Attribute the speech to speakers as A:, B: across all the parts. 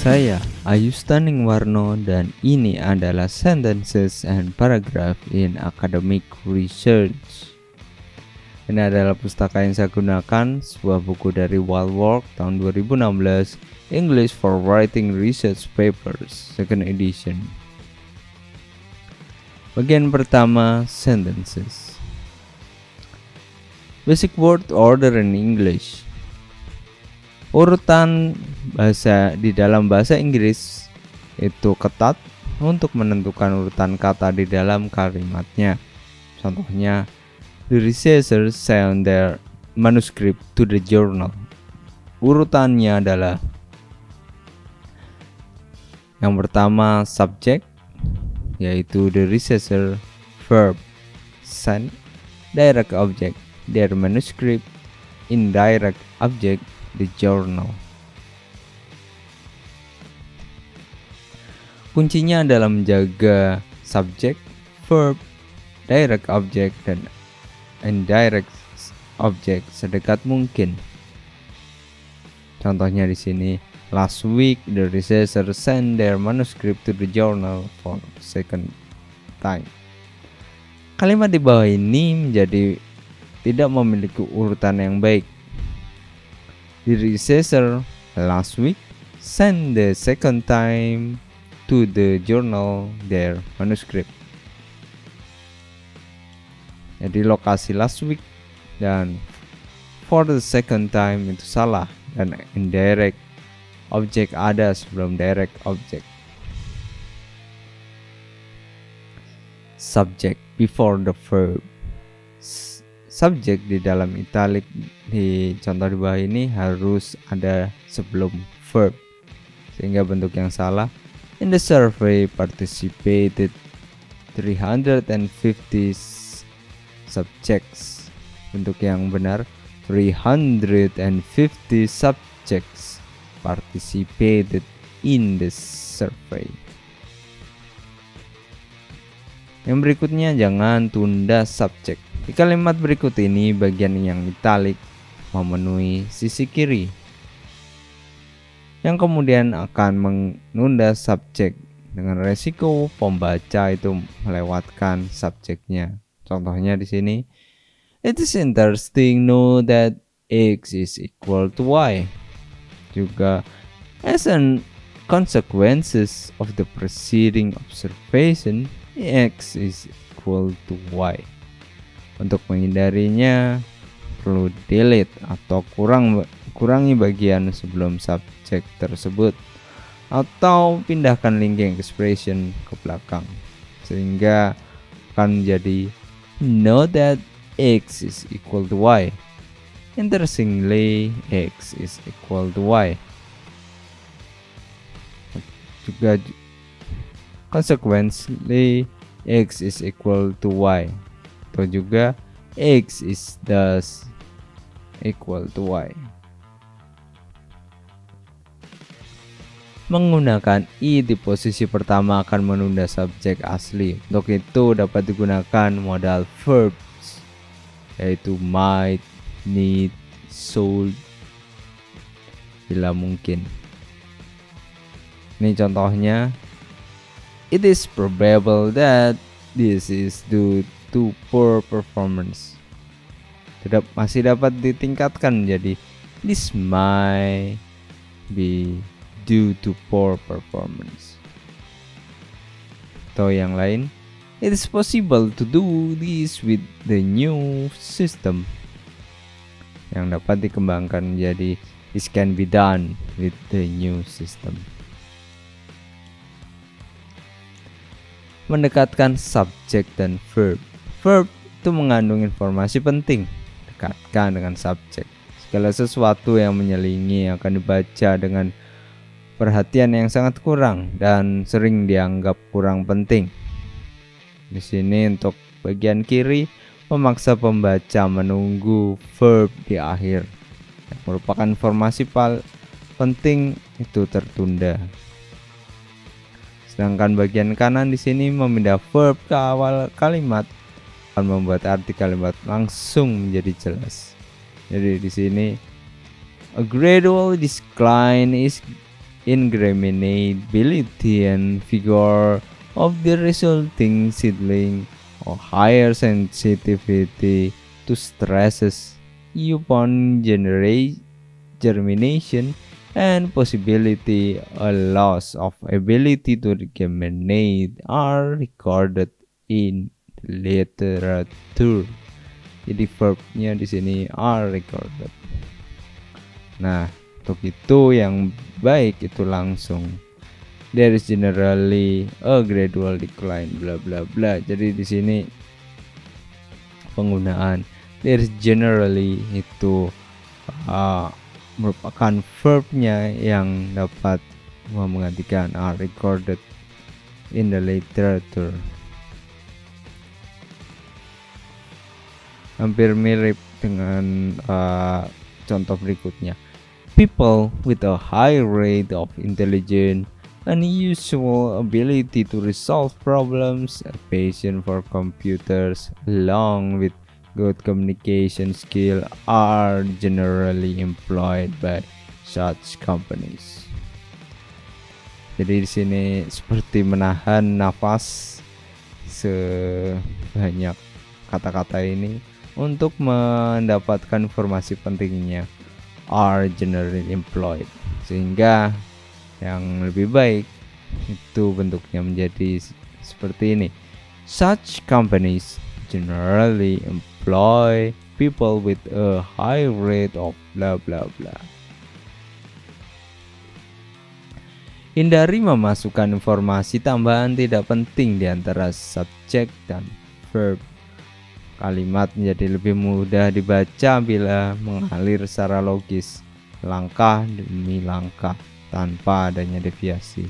A: Saya Ayu Staning Warno dan ini adalah Sentences and Paragraph in Academic Research. Ini adalah pustaka yang saya gunakan, sebuah buku dari Wildwork tahun 2016, English for Writing Research Papers, second edition. Bagian pertama, sentences. Basic word order in English. Urutan bahasa di dalam bahasa Inggris itu ketat untuk menentukan urutan kata di dalam kalimatnya. Contohnya, the researchers sent their manuscript to the journal. Urutannya adalah yang pertama subject, yaitu the researcher, verb, send, direct object, their manuscript, indirect object, the journal. Kuncinya adalah menjaga subjek, verb, direct object, dan indirect object sedekat mungkin. Contohnya di sini, last week the researcher sent their manuscript to the journal for the second time. Kalimat di bawah ini menjadi tidak memiliki urutan yang baik. The researcher last week sent the second time to the journal their manuscript. Jadi lokasi last week dan for the second time itu salah, dan indirect object ada sebelum direct object. Subject before the verb. Subjek di dalam italic di contoh di bawah ini harus ada sebelum verb, sehingga bentuk yang salah. In the survey participated 350 subjects. Bentuk yang benar, 350 subjects participated in the survey. Yang berikutnya, jangan tunda subjek. Di kalimat berikut ini, bagian yang italic memenuhi sisi kiri, yang kemudian akan menunda subjek dengan resiko pembaca itu melewatkan subjeknya. Contohnya di sini, it is interesting know that X is equal to Y. Juga, as an consequences of the preceding observation, X is equal to Y. Untuk menghindarinya, perlu delete atau kurangi bagian sebelum subjek tersebut, atau pindahkan linking expression ke belakang, sehingga akan menjadi know that X is equal to Y. Interestingly, X is equal to Y. Juga consequently, X is equal to Y. Atau juga X is thus equal to Y. Menggunakan I di posisi pertama akan menunda subjek asli. Untuk itu dapat digunakan modal verbs, yaitu might, need, should, bila mungkin. Ini contohnya, it is probable that this is due to poor performance. Masih dapat ditingkatkan menjadi this might be due to poor performance. Atau yang lain, it is possible to do this with the new system. Yang dapat dikembangkan menjadi this can be done with the new system. Mendekatkan subjek dan verb. Verb itu mengandung informasi penting. Dekatkan dengan subjek. Segala sesuatu yang menyelingi akan dibaca dengan perhatian yang sangat kurang dan sering dianggap kurang penting. Di sini untuk bagian kiri, memaksa pembaca menunggu verb di akhir, yang merupakan informasi penting itu tertunda. Sedangkan bagian kanan di sini memindah verb ke awal kalimat akan membuat arti kalimat langsung menjadi jelas. Jadi di sini a gradual decline is ingrainability and vigor of the resulting seedling, or higher sensitivity to stresses upon germination and possibility a loss of ability to germinate are recorded in literature. Jadi verbnya di sini are recorded. Nah, untuk itu yang baik itu langsung. There is generally a gradual decline bla bla bla. Jadi di sini penggunaan there is generally itu merupakan verbnya yang dapat menggantikan are recorded in the literature. Hampir mirip dengan contoh berikutnya. People with a high rate of intelligence, unusual ability to resolve problems, a passion for computers, along with good communication skill are generally employed by such companies. Jadi di sini seperti menahan nafas sebanyak kata-kata ini untuk mendapatkan informasi pentingnya are generally employed, sehingga yang lebih baik itu bentuknya menjadi seperti ini. Such companies generally employ people with a high rate of bla bla bla. Hindari memasukkan informasi tambahan tidak penting di antara subjek dan verb. Kalimat menjadi lebih mudah dibaca bila mengalir secara logis, langkah demi langkah, tanpa adanya deviasi.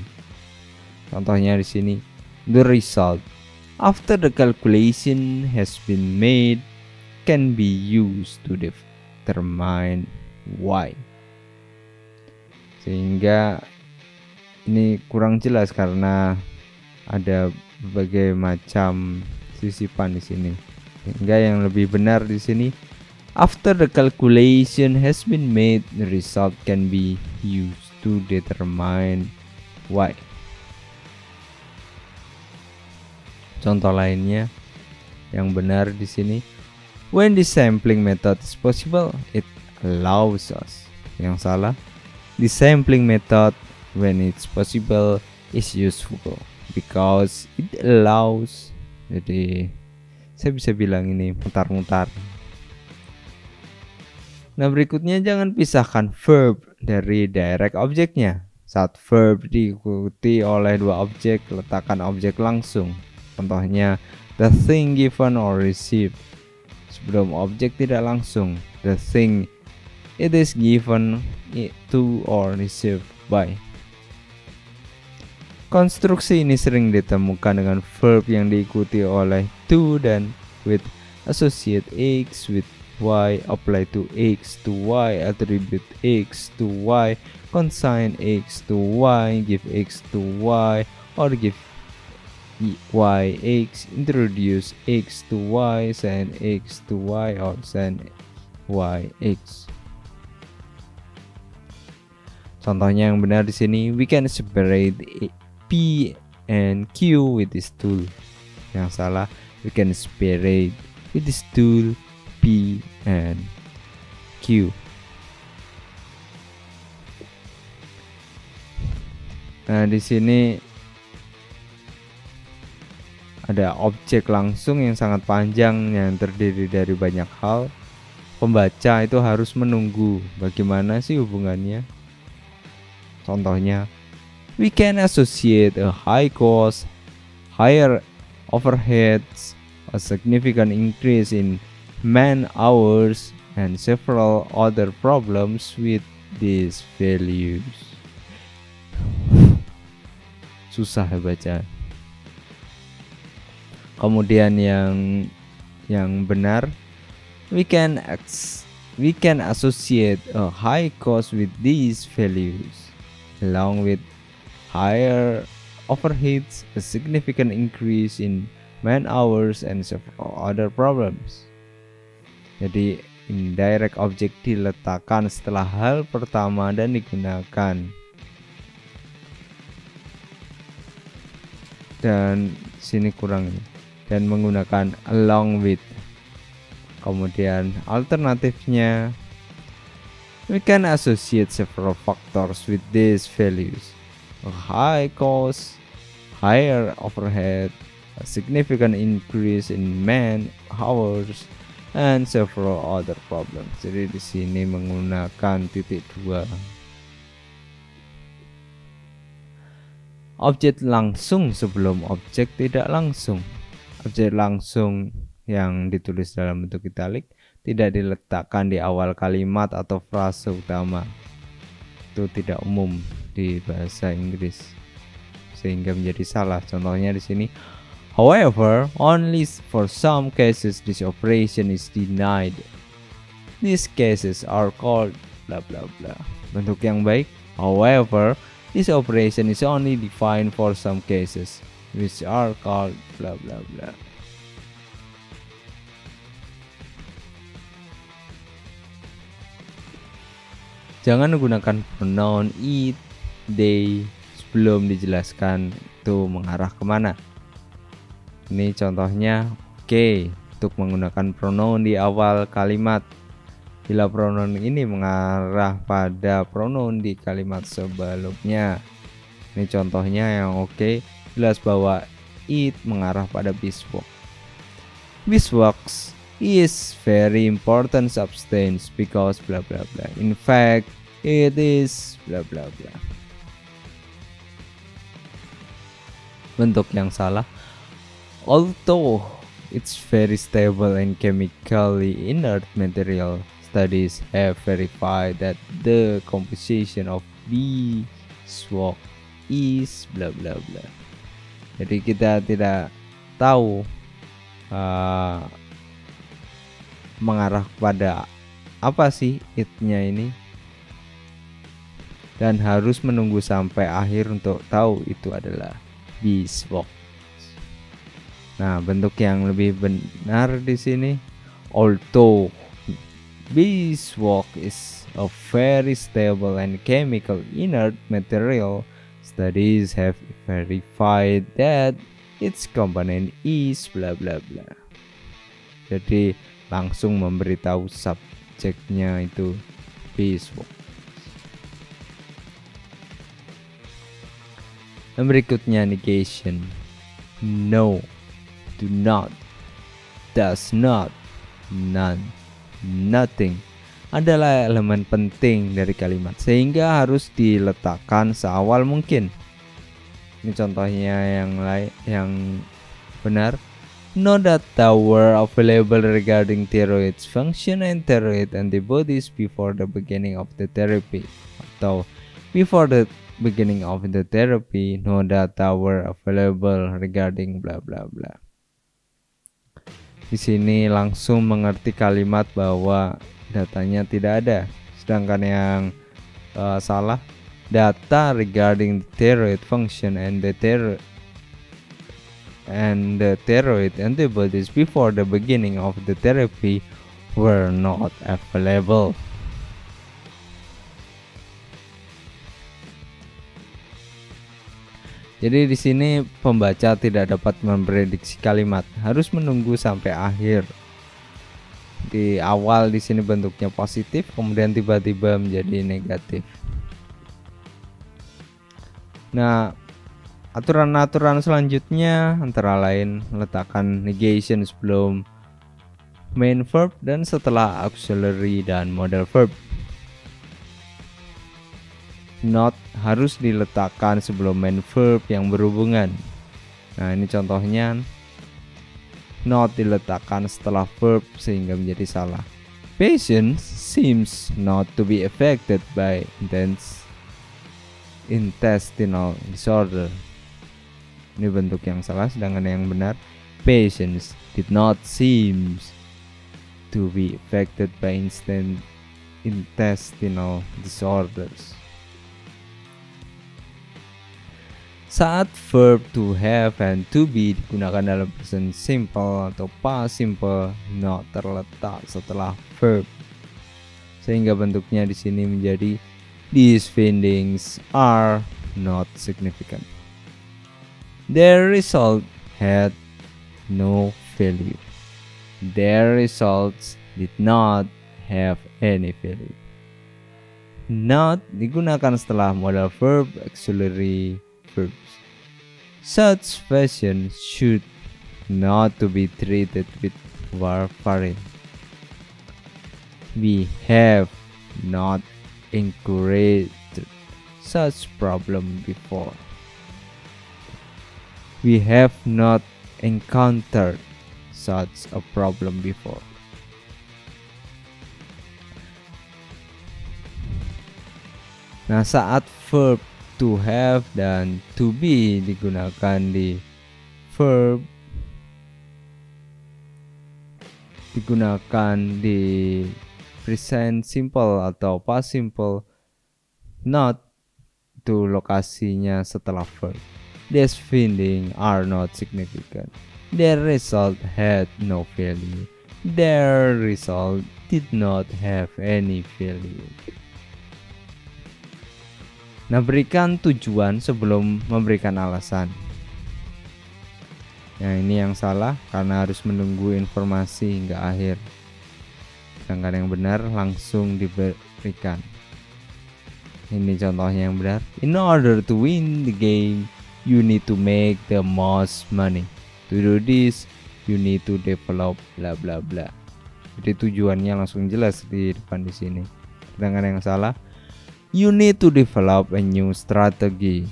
A: Contohnya di sini, the result after the calculation has been made can be used to determine why. Sehingga ini kurang jelas karena ada berbagai macam sisipan di sini. Sehingga yang lebih benar di sini, after the calculation has been made, the result can be used to determine why. Contoh lainnya yang benar di sini, when the sampling method is possible, it allows us. Yang salah, the sampling method when it's possible is useful because it allows. Jadi saya bisa bilang ini mutar-mutar. Nah, berikutnya jangan pisahkan verb dari direct objeknya. Saat verb diikuti oleh dua objek, letakkan objek langsung. Contohnya the thing given or received. Sebelum objek tidak langsung, the thing it is given to or received by. Konstruksi ini sering ditemukan dengan verb yang diikuti oleh to dan with, associate x with y, apply to x to y, attribute x to y, consign x to y, give x to y, or give y x, introduce x to y, send x to y, or send y x. Contohnya yang benar di sini, we can separate P and Q with this tool. Yang salah, we can separate with this tool P and Q. Nah, di sini ada objek langsung yang sangat panjang yang terdiri dari banyak hal. Pembaca itu harus menunggu bagaimana sih hubungannya. Contohnya, we can associate a high cost, higher overheads, a significant increase in man hours, and several other problems with these values. Susah baca. Kemudian yang benar, we can associate a high cost with these values, along with higher overheads, a significant increase in man hours, and several other problems. Jadi indirect object diletakkan setelah hal pertama dan digunakan dan sini kurang ini, dan menggunakan along with. Kemudian alternatifnya, we can associate several factors with these values: a high cost, higher overhead, a significant increase in man hours, and several other problems. Jadi di sini menggunakan titik 2. Objek langsung sebelum objek tidak langsung. Objek langsung yang ditulis dalam bentuk italik tidak diletakkan di awal kalimat atau frase utama. Itu tidak umum di bahasa Inggris, sehingga menjadi salah. Contohnya di sini, however, only for some cases this operation is denied. These cases are called bla bla bla. Bentuk yang baik, however, this operation is only defined for some cases, which are called bla bla bla. Jangan menggunakan pronoun it, they sebelum dijelaskan itu mengarah kemana. Ini contohnya, oke, untuk menggunakan pronoun di awal kalimat bila pronoun ini mengarah pada pronoun di kalimat sebelumnya. Ini contohnya yang oke, jelas bahwa it mengarah pada beeswax. Beeswax is very important substance because bla bla bla. In fact, it is bla bla bla. Bentuk yang salah, although it's very stable and chemically inert material, studies have verified that the composition of beeswax is bla bla bla. Jadi kita tidak tahu mengarah kepada apa sih it-nya ini, dan harus menunggu sampai akhir untuk tahu itu adalah beeswax. Nah, bentuk yang lebih benar di sini, although beeswax is a very stable and chemical inert material, studies have verified that its component is bla bla bla. Jadi langsung memberitahu subjeknya itu beeswax. Dan berikutnya negation. No, do not, does not, none, nothing adalah elemen penting dari kalimat, sehingga harus diletakkan seawal mungkin. Ini contohnya yang benar. Know that there were available regarding thyroid's function and thyroid antibodies before the beginning of the therapy. Atau before the beginning of the therapy, know that there were available regarding bla bla bla. Di sini langsung mengerti kalimat bahwa datanya tidak ada. Sedangkan yang salah, data regarding the thyroid function and the thyroid antibodies before the beginning of the therapy were not available. Jadi di sini pembaca tidak dapat memprediksi kalimat, harus menunggu sampai akhir. Di awal di sini bentuknya positif, kemudian tiba-tiba menjadi negatif. Nah, aturan-aturan selanjutnya antara lain letakkan negation sebelum main verb dan setelah auxiliary dan modal verb. Not harus diletakkan sebelum main verb yang berhubungan. Nah, ini contohnya, not diletakkan setelah verb sehingga menjadi salah. Patient seems not to be affected by intestinal disorder. Ini bentuk yang salah, sedangkan yang benar, patients did not seems to be affected by intestinal disorders. Saat verb to have and to be digunakan dalam present simple atau past simple, not terletak setelah verb, sehingga bentuknya di sini menjadi these findings are not significant. Their result had no value. Their results did not have any value. Not digunakan setelah modal verb auxiliary verbs. Such fashion should not to be treated with warfarin. We have not encouraged such problem before. We have not encountered such a problem before. Nah, saat verb to have dan to be digunakan di verb digunakan di present simple atau past simple, not to lokasinya setelah verb. These findings are not significant. Their result had no value. Their result did not have any value. Nah, berikan tujuan sebelum memberikan alasan. Nah, ini yang salah karena harus menunggu informasi hingga akhir. Sedangkan yang benar langsung diberikan. Ini contohnya yang benar. In order to win the game, you need to make the most money. To do this, you need to develop bla bla bla. Jadi tujuannya langsung jelas di depan di sini. Sedangkan yang salah, you need to develop a new strategy.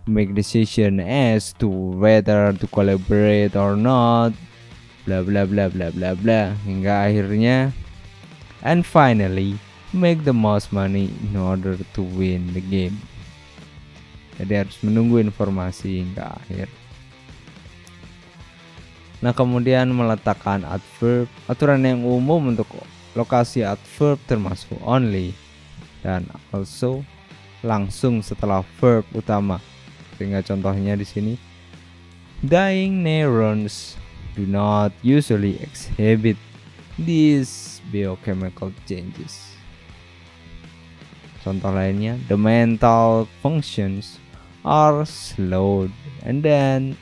A: Make decision as to whether to collaborate or not. Bla bla bla bla bla bla. Hingga akhirnya, and finally, make the most money in order to win the game. Jadi harus menunggu informasi hingga akhir. Nah, kemudian meletakkan adverb. Aturan yang umum untuk lokasi adverb termasuk only dan also langsung setelah verb utama. Sehingga contohnya di sini, dying neurons do not usually exhibit these biochemical changes. Contoh lainnya, the mental functions are slowed and then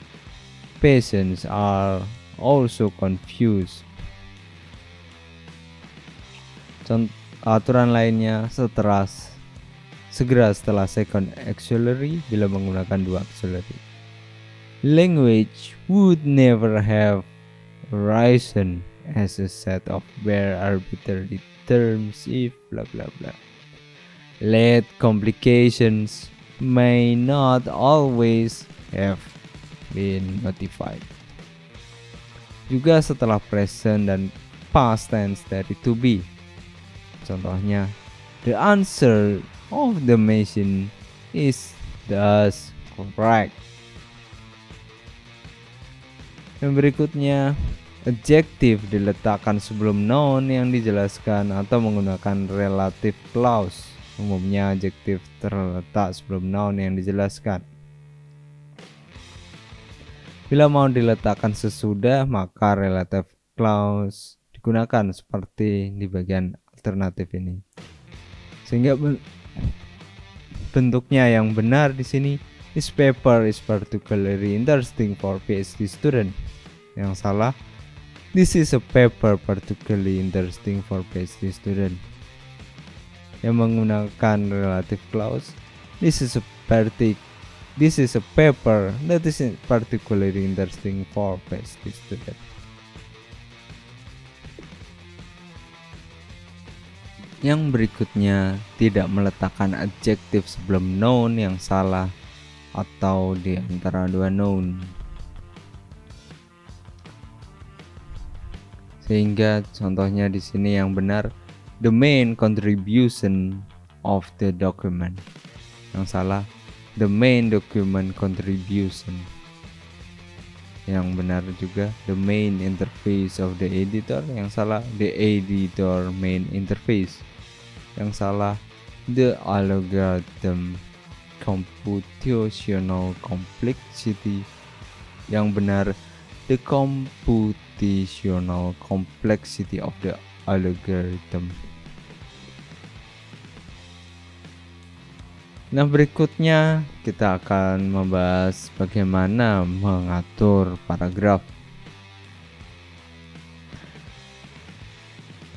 A: patients are also confused. Aturan lainnya segera setelah second auxiliary bila menggunakan dua auxiliary. Language would never have arisen as a set of bare arbitrary terms if blah blah blah. Late complications may not always have been notified. Juga setelah present dan past tense dari to be. Contohnya, the answer of the machine is thus correct. Yang berikutnya, adjective diletakkan sebelum noun yang dijelaskan atau menggunakan relative clause. Umumnya adjective terletak sebelum noun yang dijelaskan. Bila mau diletakkan sesudah, maka relative clause digunakan seperti di bagian alternatif ini. Sehingga bentuknya yang benar di sini, this paper is particularly interesting for PhD student. Yang salah, this is a paper particularly interesting for PhD student. Yang menggunakan relative clause, this is a paper that is particularly interesting for PhD student. Yang berikutnya, tidak meletakkan adjektif sebelum noun yang salah atau di antara dua noun. Sehingga contohnya di sini yang benar, the main contribution of the document. Yang salah, the main document contribution. Yang benar juga, the main interface of the editor. Yang salah, the editor main interface. Yang salah, the algorithm computational complexity. Yang benar, the computational complexity of the algorithm. Nah, berikutnya kita akan membahas bagaimana mengatur paragraf.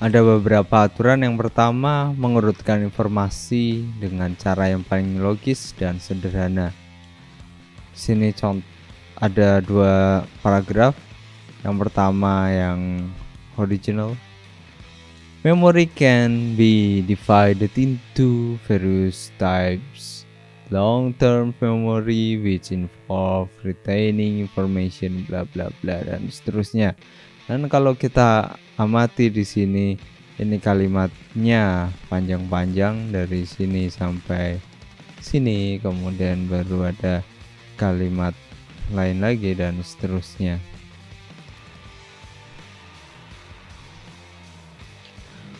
A: Ada beberapa aturan. Yang pertama, mengurutkan informasi dengan cara yang paling logis dan sederhana. Sini ada 2 paragraf. Yang pertama yang original. Memory can be divided into various types. Long-term memory which involve retaining information bla bla bla dan seterusnya. Dan kalau kita amati di sini, ini kalimatnya panjang-panjang dari sini sampai sini, kemudian baru ada kalimat lain lagi dan seterusnya.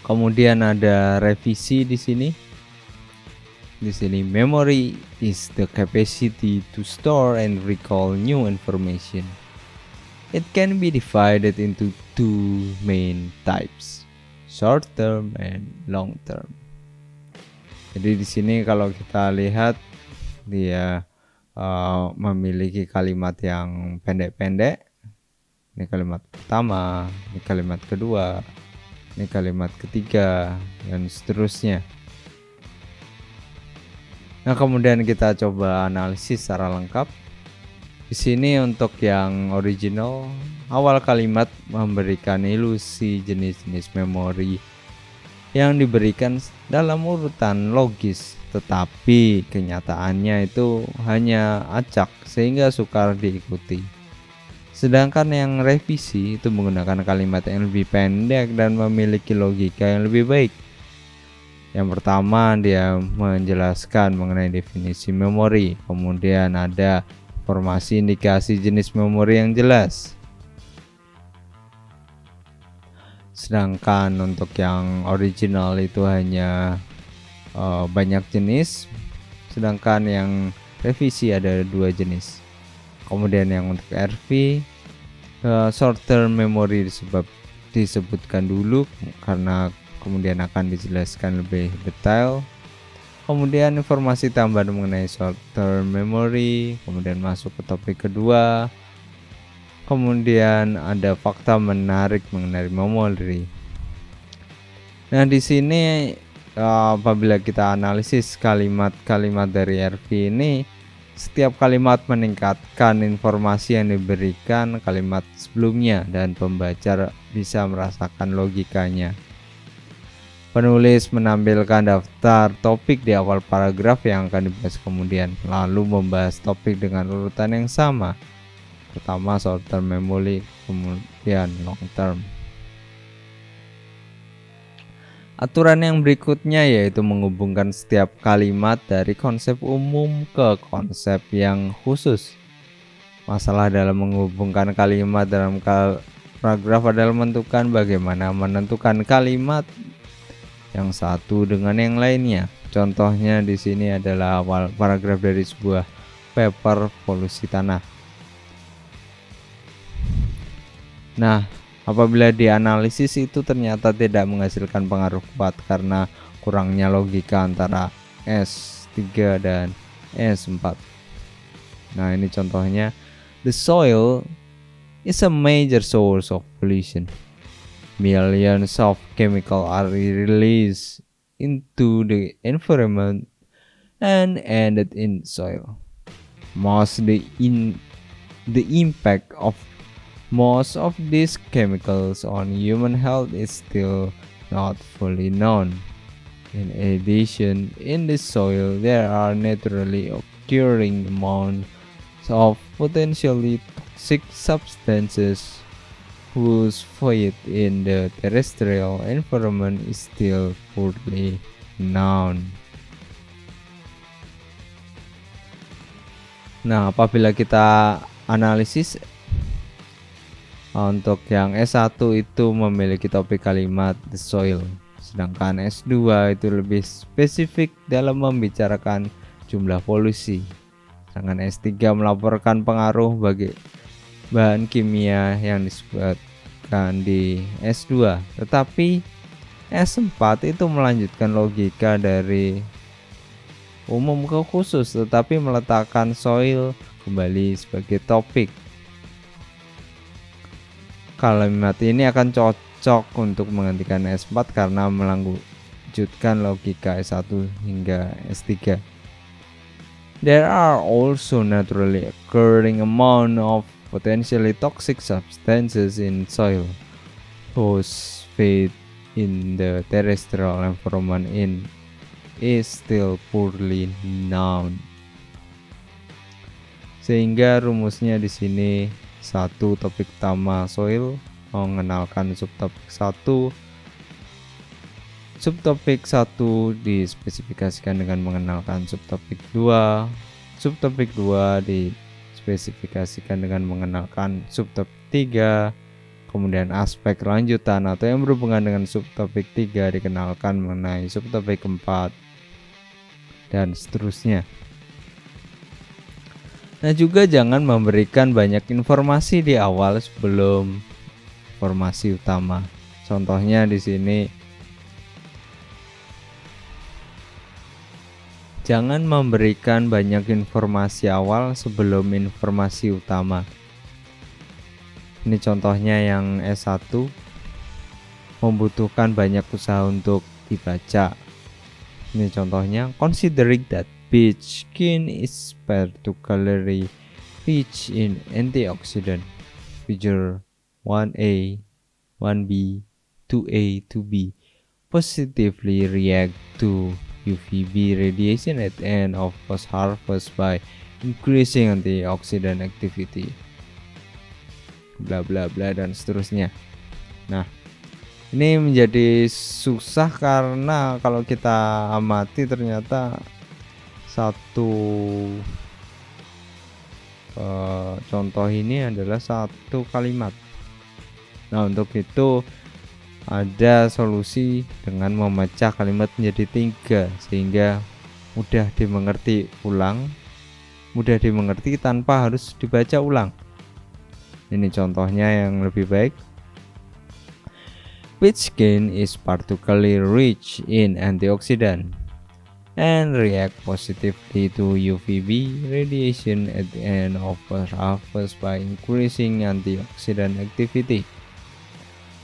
A: Kemudian ada revisi di sini. Di sini, memory is the capacity to store and recall new information. It can be divided into 2 main types, short term and long term. Jadi di sini kalau kita lihat dia memiliki kalimat yang pendek-pendek. Ini kalimat pertama, ini kalimat kedua, ini kalimat ketiga dan seterusnya. Nah, kemudian kita coba analisis secara lengkap. Di sini untuk yang original, awal kalimat memberikan ilusi jenis-jenis memori yang diberikan dalam urutan logis, tetapi kenyataannya itu hanya acak sehingga sukar diikuti. Sedangkan yang revisi itu menggunakan kalimat yang lebih pendek dan memiliki logika yang lebih baik. Yang pertama, dia menjelaskan mengenai definisi memori, kemudian ada informasi indikasi jenis memori yang jelas. Sedangkan untuk yang original itu hanya banyak jenis, sedangkan yang revisi ada 2 jenis. Kemudian yang untuk RV, short term memory disebutkan dulu karena kemudian akan dijelaskan lebih detail. Kemudian informasi tambahan mengenai short term memory, kemudian masuk ke topik kedua. Kemudian ada fakta menarik mengenai memori. Nah, di sini apabila kita analisis kalimat-kalimat dari RV ini, setiap kalimat meningkatkan informasi yang diberikan kalimat sebelumnya dan pembaca bisa merasakan logikanya. Penulis menampilkan daftar topik di awal paragraf yang akan dibahas kemudian, lalu membahas topik dengan urutan yang sama. Pertama short term memory, kemudian long term. Aturan yang berikutnya yaitu menghubungkan setiap kalimat dari konsep umum ke konsep yang khusus. Masalah dalam menghubungkan kalimat dalam paragraf adalah bagaimana menentukan kalimat yang satu dengan yang lainnya. Contohnya di sini adalah awal paragraf dari sebuah paper polusi tanah. Nah, apabila dianalisis itu ternyata tidak menghasilkan pengaruh kuat karena kurangnya logika antara S3 dan S4. Nah, ini contohnya. The soil is a major source of pollution. Millions of chemicals are released into the environment and ended in soil. The impact of most of these chemicals on human health is still not fully known. In addition, in the soil there are naturally occurring amounts of potentially toxic substances whose fate in the terrestrial environment is still poorly known. Nah, apabila kita analisis untuk yang S1 itu memiliki topik kalimat the soil, sedangkan S2 itu lebih spesifik dalam membicarakan jumlah polusi. Sedangkan S3 melaporkan pengaruh bagi bahan kimia yang disebutkan di S2, tetapi S4 itu melanjutkan logika dari umum ke khusus, tetapi meletakkan soil kembali sebagai topik. Kalimat ini akan cocok untuk menggantikan S4 karena melanjutkan logika S1 hingga S3. There are also naturally occurring amount of potentially toxic substances in soil. Phosphate in the terrestrial environment is still poorly known. Sehingga rumusnya di sini satu, topik utama soil, mengenalkan subtopik 1. Subtopik 1 dispesifikasikan dengan mengenalkan subtopik 2. Subtopik 2 dispesifikasikan dengan mengenalkan subtopik 3. Kemudian aspek lanjutan atau yang berhubungan dengan subtopik 3 dikenalkan mengenai subtopik 4 dan seterusnya. Nah, juga jangan memberikan banyak informasi di awal sebelum informasi utama. Contohnya di sini, jangan memberikan banyak informasi awal sebelum informasi utama. Ini contohnya yang S1 membutuhkan banyak usaha untuk dibaca. Ini contohnya, considering that peach skin is particularly rich in antioxidant. Figure 1A, 1B, 2A, 2B positively react to UVB radiation at the end of post-harvest by increasing antioxidant activity. Bla bla bla dan seterusnya. Nah, ini menjadi susah karena kalau kita amati ternyata satu contoh ini adalah satu kalimat. Nah, untuk itu ada solusi dengan memecah kalimat menjadi 3 sehingga mudah dimengerti tanpa harus dibaca ulang. Ini contohnya yang lebih baik. Peach skin is particularly rich in antioxidant and react positively to UVB radiation at the end of harvest by increasing antioxidant activity.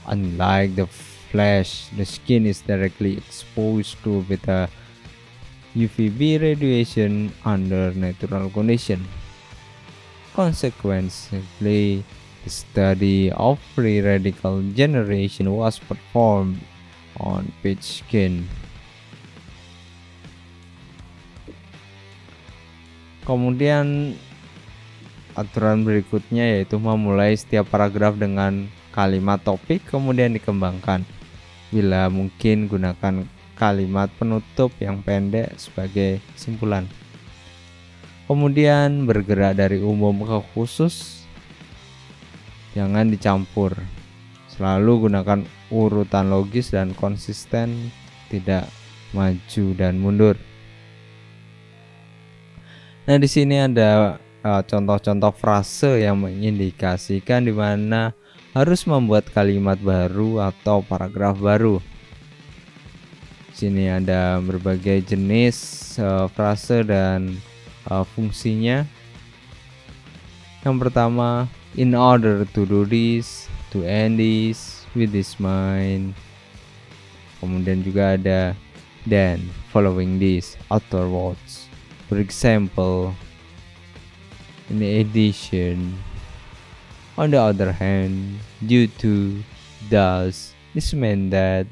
A: Unlike the flesh, the skin is directly exposed to beta UVB radiation under natural condition. Consequently, the study of free radical generation was performed on peach skin. Kemudian aturan berikutnya yaitu memulai setiap paragraf dengan kalimat topik kemudian dikembangkan. Bila mungkin gunakan kalimat penutup yang pendek sebagai kesimpulan. Kemudian bergerak dari umum ke khusus. Jangan dicampur. Selalu gunakan urutan logis dan konsisten, tidak maju dan mundur. Nah, di sini ada contoh-contoh frase yang mengindikasikan di mana harus membuat kalimat baru atau paragraf baru. Di sini ada berbagai jenis frase dan fungsinya. Yang pertama, in order to do this, to end this, with this mind. Kemudian juga ada then, following this, afterwards. For example, in addition, on the other hand, due to, thus, this meant that.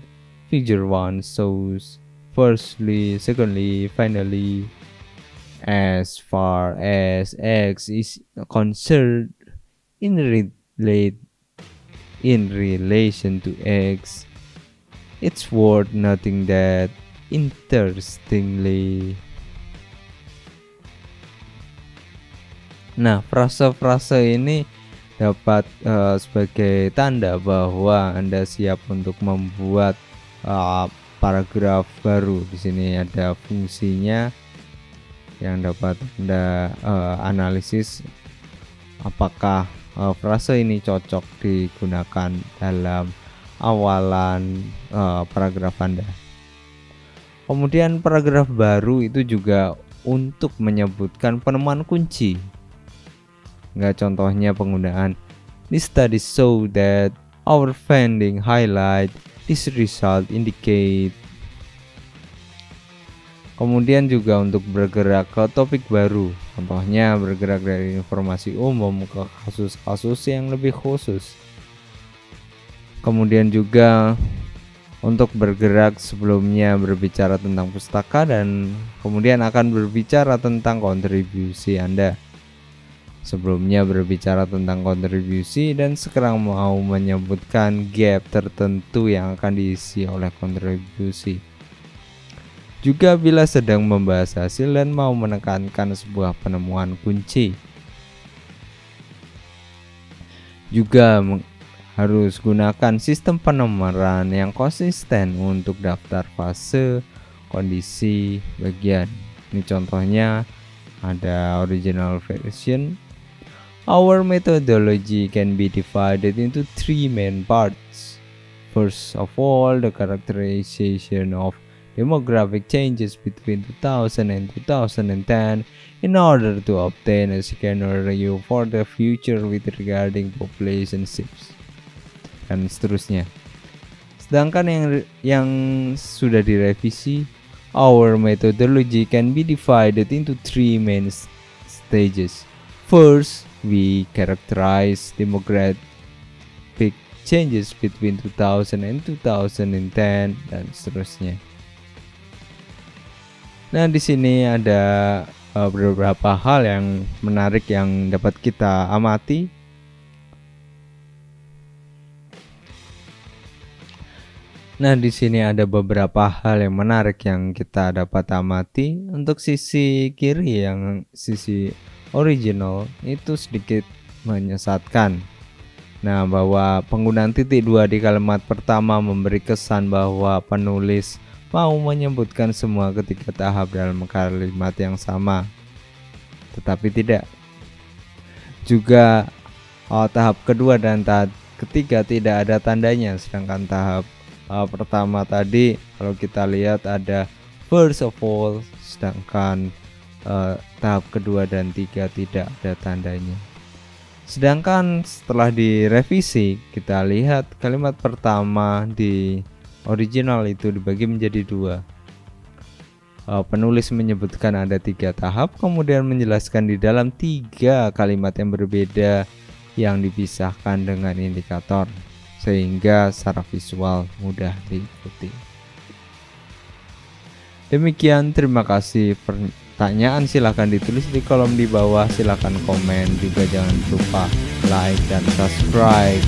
A: Figure 1 shows firstly, secondly, finally. As far as X is concerned, in relation to X, it's worth noting that interestingly. Nah, frase-frase ini dapat sebagai tanda bahwa Anda siap untuk membuat paragraf baru. Di sini ada fungsinya yang dapat Anda analisis apakah frase ini cocok digunakan dalam awalan paragraf Anda. Kemudian paragraf baru itu juga untuk menyebutkan penemuan kunci. Enggak, contohnya penggunaan this study show that our finding highlight this result indicate. Kemudian juga untuk bergerak ke topik baru, contohnya bergerak dari informasi umum ke kasus-kasus yang lebih khusus. Kemudian juga untuk bergerak sebelumnya berbicara tentang pustaka dan kemudian akan berbicara tentang kontribusi Anda. Sebelumnya berbicara tentang kontribusi dan sekarang mau menyebutkan gap tertentu yang akan diisi oleh kontribusi. Juga bila sedang membahas hasil dan mau menekankan sebuah penemuan kunci. Juga harus gunakan sistem penomoran yang konsisten untuk daftar fase, kondisi, bagian. Ini contohnya ada original version. Our methodology can be divided into three main parts. First of all, the characterization of demographic changes between 2000 and 2010 in order to obtain a scenario for the future with regarding population shifts, dan seterusnya. Sedangkan yang sudah direvisi, our methodology can be divided into three main stages. First, we characterize demographic changes between 2000 and 2010 dan seterusnya. Nah, di sini ada beberapa hal yang menarik yang dapat kita amati. Nah, di sini ada beberapa hal yang menarik yang kita dapat amati. Untuk sisi kiri yang sisi original itu sedikit menyesatkan. Nah, bahwa penggunaan titik 2 di kalimat pertama memberi kesan bahwa penulis mau menyebutkan semua ketiga tahap dalam kalimat yang sama, tetapi tidak. Juga tahap kedua dan tahap ketiga tidak ada tandanya, sedangkan tahap pertama tadi kalau kita lihat ada first of all, sedangkan tahap kedua dan tiga tidak ada tandanya. Sedangkan setelah direvisi kita lihat kalimat pertama di original itu dibagi menjadi dua. Penulis menyebutkan ada tiga tahap, kemudian menjelaskan di dalam tiga kalimat yang berbeda yang dipisahkan dengan indikator, sehingga secara visual mudah diikuti. Demikian, terima kasih. Pertanyaan silahkan ditulis di kolom di bawah, silahkan komen, juga jangan lupa like dan subscribe.